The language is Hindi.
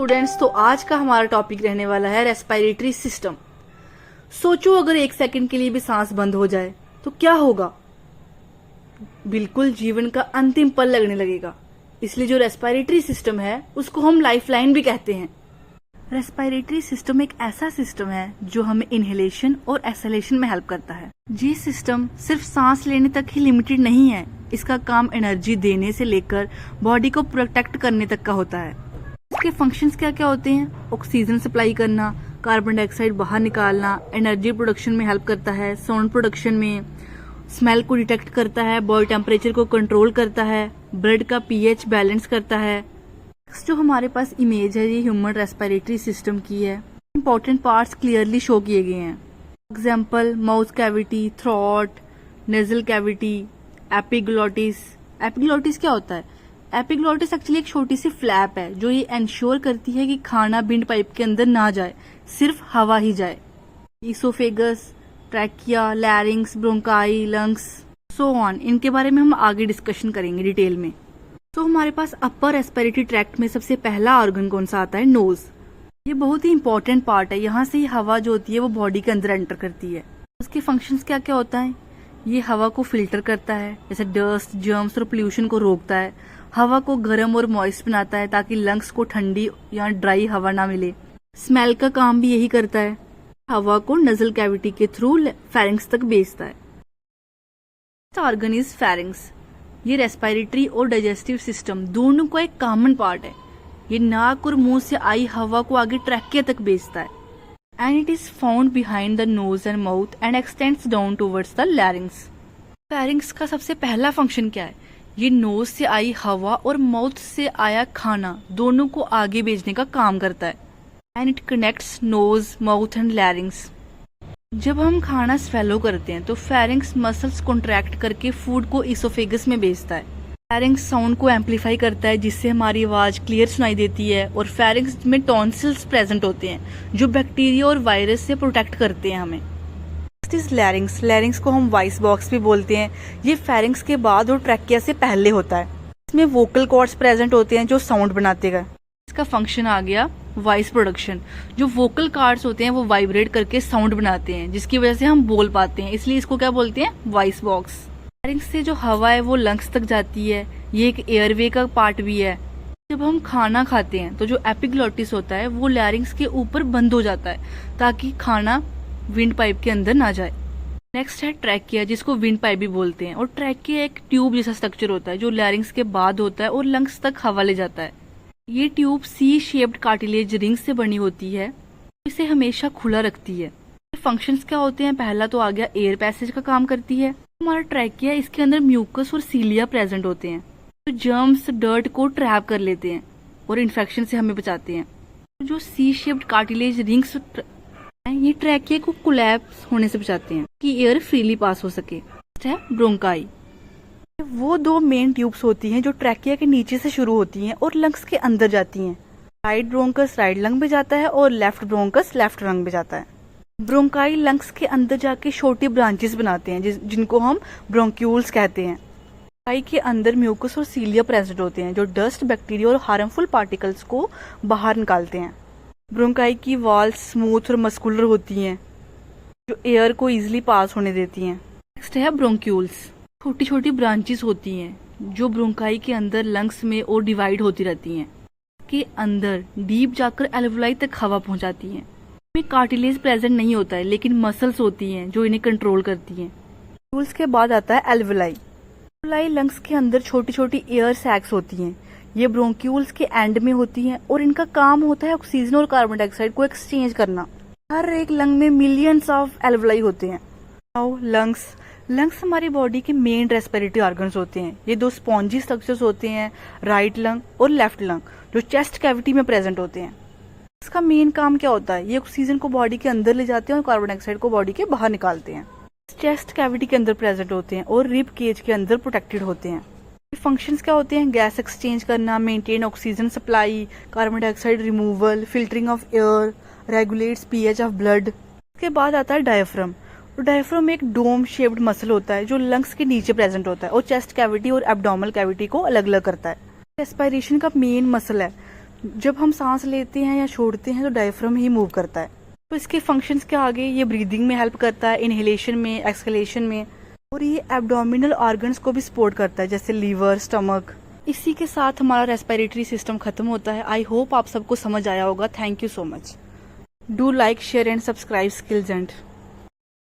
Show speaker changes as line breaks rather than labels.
स्टूडेंट्स, तो आज का हमारा टॉपिक रहने वाला है रेस्पिरेटरी सिस्टम। सोचो अगर एक सेकंड के लिए भी सांस बंद हो जाए तो क्या होगा। बिल्कुल जीवन का अंतिम पल लगने लगेगा। इसलिए जो रेस्पिरेटरी सिस्टम है उसको हम लाइफलाइन भी कहते हैं। रेस्पिरेटरी सिस्टम एक ऐसा सिस्टम है जो हमें इनहेलेशन और एक्सहेलेशन में हेल्प करता है। ये सिस्टम सिर्फ सांस लेने तक ही लिमिटेड नहीं है, इसका काम एनर्जी देने से लेकर बॉडी को प्रोटेक्ट करने तक का होता है। इसके फंक्शंस क्या क्या होते हैं? ऑक्सीजन सप्लाई करना, कार्बन डाइऑक्साइड बाहर निकालना, एनर्जी प्रोडक्शन में हेल्प करता है, साउंड प्रोडक्शन में, स्मेल को डिटेक्ट करता है, बॉडी टेम्परेचर को कंट्रोल करता है, ब्लड का पीएच बैलेंस करता है। जो हमारे पास इमेज है ये ह्यूमन रेस्पिरेटरी सिस्टम की है। इंपॉर्टेंट पार्ट्स क्लियरली शो किए गए हैं। Example mouth cavity, throat, nasal cavity, epiglottis. Epiglottis क्या होता है? एपिग्लोटिस एक्चुअली एक छोटी सी फ्लैप है जो ये इंश्योर करती है कि खाना विंड पाइप के अंदर ना जाए, सिर्फ हवा ही जाए। Oesophagus, trachea, लैरिंग्स, bronchi, lungs, so on, इनके बारे में हम आगे डिस्कशन करेंगे डिटेल में। तो हमारे पास अपर रेस्पिरेटरी ट्रैक्ट में सबसे पहला ऑर्गन कौन सा आता है? नोज। ये बहुत ही इंपॉर्टेंट पार्ट है। यहाँ से ही हवा जो होती है वो बॉडी के अंदर एंटर करती है। उसके फंक्शंस क्या क्या होता है? ये हवा को फिल्टर करता है, जैसे डस्ट, जर्म्स और पोल्यूशन को रोकता है। हवा को गर्म और मॉइस्ट बनाता है ताकि लंग्स को ठंडी या ड्राई हवा ना मिले। स्मेल का काम भी यही करता है। हवा को नजल कैविटी के थ्रू फेरिंग्स तक भेजता है। Organ is pharynx. ये रेस्पिरेटरी और डाइजेस्टिव सिस्टम दोनों का एक कॉमन पार्ट है। ये नाक और मुंह से आई हवा को आगे ट्रैकिया तक भेजता है। And it is found behind the nose and mouth and x tends down towards the larynx. Pharynx का सबसे पहला फंक्शन क्या है? ये नोज से आई हवा और माउथ से आया खाना दोनों को आगे भेजने का काम करता है। And it connects nose, mouth and larynx. जब हम खाना स्वेलो करते हैं तो फेरिंग्स मसल्स कॉन्ट्रैक्ट करके फूड को इसोफेगस में भेजता है। फेरिंग्स साउंड को एम्पलीफाई करता है जिससे हमारी आवाज क्लियर सुनाई देती है। और फेरिंग्स में टॉन्सिल्स प्रेजेंट होते हैं जो बैक्टीरिया और वायरस से प्रोटेक्ट करते हैं हमें। लैरिंग्स, लैरिंग्स को हम वॉइस बॉक्स भी बोलते हैं। ये फेरिंग्स के बाद और ट्रैकिया से पहले होता है। इसमें वोकल कॉर्ड्स प्रेजेंट होते हैं जो साउंड बनाते हैं। इसका फंक्शन आ गया वॉइस प्रोडक्शन। जो वोकल कॉर्ड्स होते हैं वो वाइब्रेट करके साउंड बनाते हैं जिसकी वजह से हम बोल पाते हैं, इसलिए इसको क्या बोलते हैं? Voice box. लैरिंग्स से जो हवा है वो लंग्स तक जाती है। ये एक एयरवे का पार्ट भी है। जब हम खाना खाते हैं तो जो एपिग्लोटिस होता है वो लैरिंग्स के ऊपर बंद हो जाता है ताकि खाना विंड पाइप के अंदर ना जाए। नेक्स्ट है ट्रैकिया, जिसको विंड पाइप भी बोलते हैं। और ट्रैकिया एक ट्यूब जैसा स्ट्रक्चर होता है जो लैरिंग्स के बाद होता है और लंग्स तक हवा ले जाता है। ये tube C shaped cartilage ring से बनी होती है, इसे हमेशा खुला रखती है। फंक्शंस क्या होते हैं? पहला तो आ गया एयर पैसेज का काम करती है। हमारा ट्रैकिया, इसके अंदर म्यूकस और सीलिया प्रेजेंट होते हैं जो जर्म्स, डर्ट को ट्रैप कर लेते हैं और इन्फेक्शन से हमें बचाते हैं। जो सी शेप्ड कार्टिलेज रिंग्स ये ट्रैकिया को कोलैप्स होने से बचाते हैं कि एयर फ्रीली पास हो सके। नेक्स्ट है ब्रोंकाई। वो दो मेन ट्यूब्स होती हैं जो ट्रैकिया के नीचे से शुरू होती हैं और लंग्स के अंदर जाती हैं। राइट ब्रोंकस राइट लंग में जाता है और लेफ्ट ब्रोंकस लेफ्ट लंग में जाता है। ब्रोंकाई लंग्स के अंदर जाके छोटी ब्रांचेस बनाते हैं जिनको हम ब्रोंक्यूल्स कहते हैं। ब्रोंकाई के अंदर म्यूकस और सीलिया प्रेजेंट होते हैं जो डस्ट, बैक्टीरिया और हार्मफुल पार्टिकल्स को बाहर निकालते हैं। ब्रोंकाई की वॉल्स स्मूथ और मस्कुलर होती हैं जो एयर को इजीली पास होने देती हैं। नेक्स्ट है ब्रोंक्यूल्स। छोटी छोटी ब्रांचेस होती हैं जो ब्रोंकाई के अंदर लंग्स में और डिवाइड होती रहती हैं। के अंदर डीप जाकर एल्वुलाई तक हवा पहुंचाती हैं। इनमें कार्टिलेज प्रेजेंट नहीं होता है लेकिन मसल्स होती हैं जो इन्हें कंट्रोल करती हैं। ब्रोंक्यूल्स के बाद आता है एल्वुलाई। एल्वुलाई लंग्स के अंदर छोटी छोटी एयर सैक्स होती हैं। ये ब्रोंक्यूल्स के एंड में होती हैं और इनका काम होता है ऑक्सीजन और कार्बन डाइऑक्साइड को एक्सचेंज करना। हर एक लंग में मिलियंस ऑफ एल्वुलाई होते हैं। लंग्स हमारी बॉडी के मेन रेस्पिरेटरी ऑर्गन्स होते हैं। ये दो स्पॉन्जी स्ट्रक्चर्स होते हैं, राइट लंग और लेफ्ट लंग, जो चेस्ट कैविटी में प्रेजेंट होते हैं। इसका मेन काम क्या होता है? ये ऑक्सीजन को बॉडी के अंदर ले जाते हैं और कार्बन डाइऑक्साइड को बॉडी के बाहर निकालते हैं। चेस्ट कैविटी के अंदर प्रेजेंट होते हैं और रिब केज के अंदर प्रोटेक्टेड होते हैं। फंक्शंस क्या होते हैं? गैस एक्सचेंज करना, maintain oxygen supply, carbon dioxide removal, filtering of air, regulates pH of blood. इसके बाद आता है डायफ्राम। तो डायफ्राम एक डोम शेप्ड मसल होता है जो लंग्स के नीचे प्रेजेंट होता है और चेस्ट कैविटी और एब्डोमिनल कैविटी को अलग अलग करता है। रेस्पिरेशन का मेन मसल है जब हम सांस लेते हैं या छोड़ते हैं तो डायफ्राम ही मूव करता है। तो इसके फंक्शंस के आगे ये ब्रीदिंग में हेल्प करता है, इनहेलेशन में, एक्सहेलेशन में, और ये एब्डोमिनल ऑर्गन्स को भी सपोर्ट करता है जैसे लीवर, स्टमक। इसी के साथ हमारा रेस्पिरेटरी सिस्टम खत्म होता है। आई होप आप सबको समझ आया होगा। Thank you so much. Do like, share and subscribe skills and